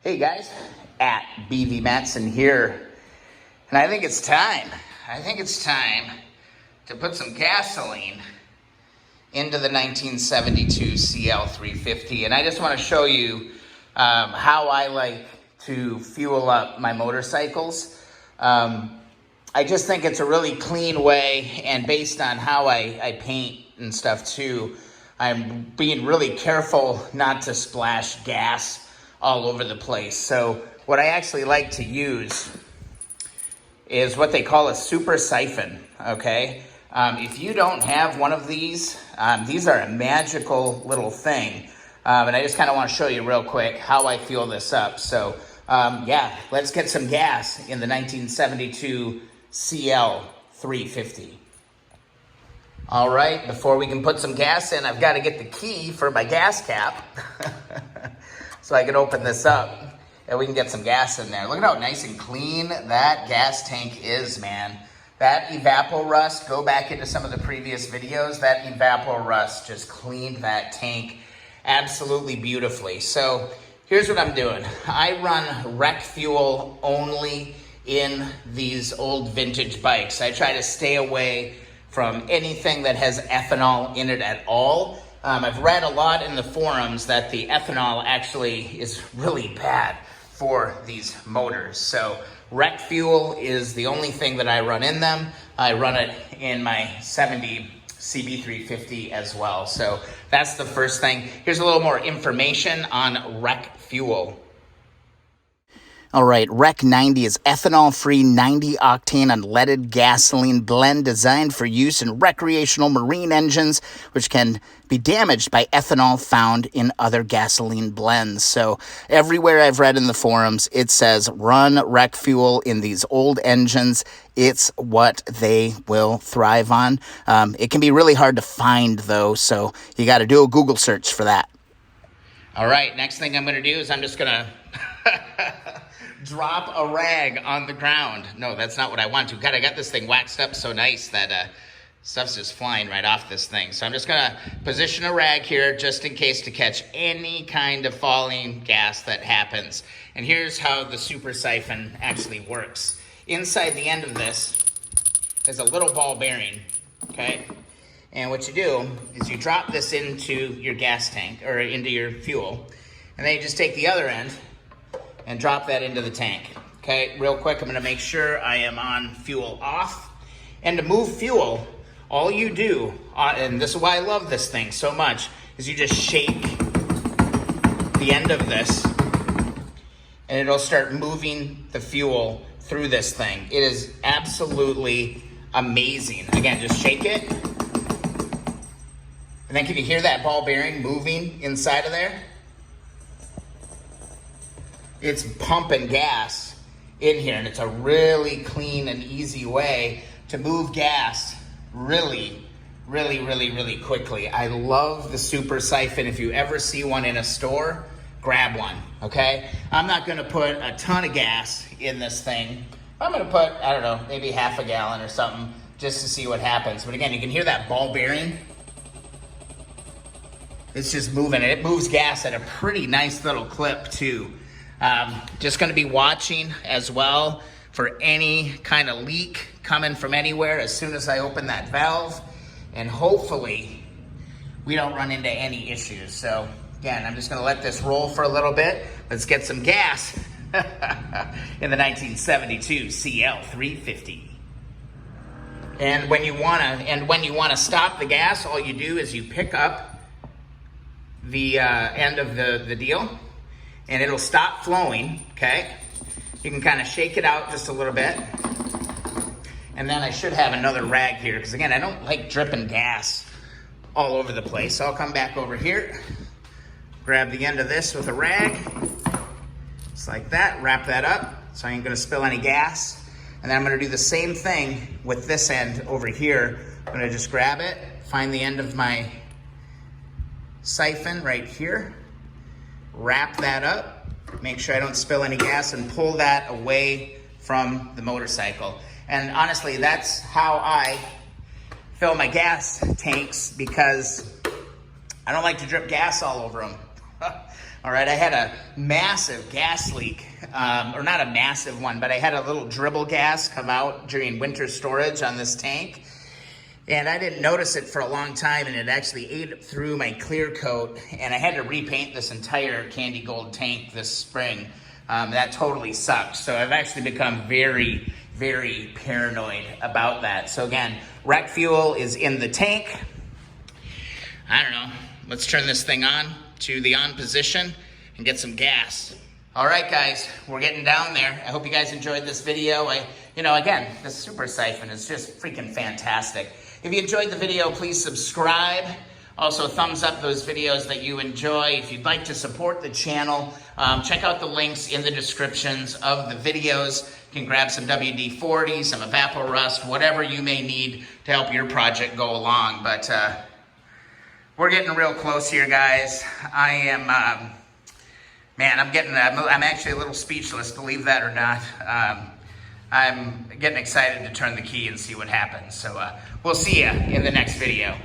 Hey guys, at BV Matson here, and I think it's time. To put some gasoline into the 1972 CL350, and I just want to show you how I like to fuel up my motorcycles. I just think it's a really clean way, and based on how I paint and stuff too, I'm being really careful not to splash gas all over the place. So what I actually like to use is what they call a Super Siphon, okay? If you don't have one of these are a magical little thing. And I just kind of want to show you real quick how I fuel this up. So yeah, let's get some gas in the 1972 CL350. All right, before we can put some gas in, I've got to get the key for my gas cap so I can open this up and we can get some gas in there. Look at how nice and clean that gas tank is, man. That evapor rust, go back into some of the previous videos, that evapor rust just cleaned that tank absolutely beautifully. So here's what I'm doing. I run rec fuel only in these old vintage bikes. I try to stay away from anything that has ethanol in it at all. I've read a lot in the forums that the ethanol actually is really bad for these motors. So rec fuel is the only thing that I run in them. I run it in my 70 CB350 as well. So that's the first thing. Here's a little more information on rec fuel. All right, Rec 90 is ethanol-free 90-octane unleaded gasoline blend designed for use in recreational marine engines, which can be damaged by ethanol found in other gasoline blends. So everywhere I've read in the forums, it says run Rec fuel in these old engines. It's what they will thrive on. It can be really hard to find, though, so you got to do a Google search for that. All right, next thing I'm going to do is I'm just going to drop a rag on the ground. No, that's not what I want to. God, I got this thing waxed up so nice that stuff's just flying right off this thing. So I'm just gonna position a rag here just in case to catch any kind of falling gas that happens. And here's how the Super Siphon actually works. Inside the end of this is a little ball bearing, okay? And what you do is you drop this into your gas tank, or into your fuel, and then you just take the other end and drop that into the tank. Okay, real quick, I'm gonna make sure I am on fuel off. And to move fuel, all you do, and this is why I love this thing so much, is you just shake the end of this and it'll start moving the fuel through this thing. It is absolutely amazing. Again, just shake it. And then can you hear that ball bearing moving inside of there? It's pumping gas in here, and it's a really clean and easy way to move gas really quickly. I love the Super Siphon. If you ever see one in a store, grab one, okay? I'm not gonna put a ton of gas in this thing. I'm gonna put, I don't know, maybe half a gallon or something just to see what happens. But again, you can hear that ball bearing. It's just moving, and it moves gas at a pretty nice little clip too. Just going to be watching as well for any kind of leak coming from anywhere as soon as I open that valve, and hopefully we don't run into any issues. So again, I'm just going to let this roll for a little bit. Let's get some gas in the 1972 CL350. And when you want to stop the gas, all you do is you pick up the end of the deal, and it'll stop flowing, okay? You can kind of shake it out just a little bit. And then I should have another rag here, because again, I don't like dripping gas all over the place. So I'll come back over here, grab the end of this with a rag, just like that, wrap that up so I ain't gonna spill any gas. And then I'm gonna do the same thing with this end over here. I'm gonna just grab it, find the end of my siphon right here, wrap that up, make sure I don't spill any gas, and pull that away from the motorcycle. And honestly, that's how I fill my gas tanks, because I don't like to drip gas all over them. All right, I had a massive gas leak, or not a massive one, but I had a little dribble gas come out during winter storage on this tank. And I didn't notice it for a long time, and it actually ate through my clear coat, and I had to repaint this entire candy gold tank this spring. That totally sucked. So I've actually become very, very paranoid about that. So again, wreck fuel is in the tank. I don't know, let's turn this thing on to the on position and get some gas. All right, guys, we're getting down there. I hope you guys enjoyed this video. Again, the Super Siphon is just freaking fantastic. If you enjoyed the video, please subscribe. Also, thumbs up those videos that you enjoy. If you'd like to support the channel, check out the links in the descriptions of the videos. You can grab some WD-40, some evapor rust, whatever you may need to help your project go along. But we're getting real close here, guys. I am, man, I'm actually a little speechless, believe that or not. I'm getting excited to turn the key and see what happens. So we'll see you in the next video.